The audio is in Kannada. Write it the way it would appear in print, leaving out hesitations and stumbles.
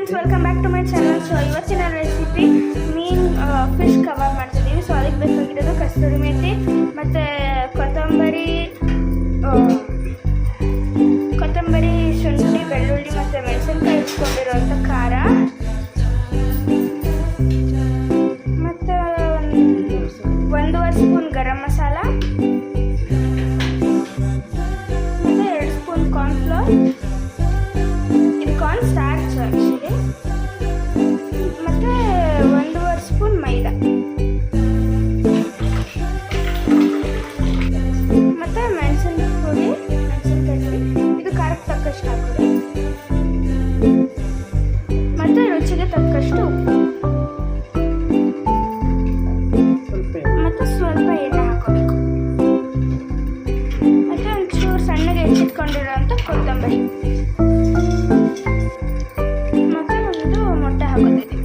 Friends, welcome back to my channel. So ಇವತ್ತಿನ ರೆಸಿಪಿ ಮೀನು ಫಿಶ್ ಕಬಾಬ್ ಮಾಡ್ತಿದ್ದೀವಿ. ಸೊ ಅದಕ್ಕೆ ಬೇಕಾಗಿರೋದು ಕಸ್ತೂರಿ ಮೇಥಿ ಮತ್ತು ಕೊತ್ತಂಬರಿ, ಶುಂಠಿ, ಬೆಳ್ಳುಳ್ಳಿ ಮತ್ತು ಮೆಣಸಿನ್ಕಾಯಿ ಇಟ್ಕೊಂಡಿರೋಂಥ ಖಾರ ಮತ್ತು 1.5 ಸ್ಪೂನ್ ಗರಂ ಮಸಾಲ ಮತ್ತು 2 ಸ್ಪೂನ್ ಕಾರ್ನ್ಫ್ಲೋರ್. ಇದು ಕಾರ್ನ್ ಸ್ಟಾರ್ಚ್ ಆ್ಯಕ್ಚುಲಿ. ಮತ್ತು 1.5 ಸ್ಪೂನ್ ಮೈದಾ ಮತ್ತು ಮೆಣಸಿನಕಾಯಿ ಪುಡಿ. ಇದು ಖಾರಕ್ಕೆ ತಕ್ಕಷ್ಟು ಹಾಕೋದು ಮತ್ತು ರುಚಿಗೆ ತಕ್ಕಷ್ಟು ಉಪ್ಪು ಮತ್ತು ಸ್ವಲ್ಪ ಎಣ್ಣೆ ಹಾಕೋಬೇಕು. ಮತ್ತು ಒಂಚೂರು ಸಣ್ಣಗೆ ಹೆಚ್ಚಿಟ್ಕೊಂಡಿರೋಂಥ ಕೊತ್ತಂಬರಿ ಮತ್ತು ಒಂದು ಮೊಟ್ಟೆ ಹಾಕೋತಿದ್ದೀವಿ.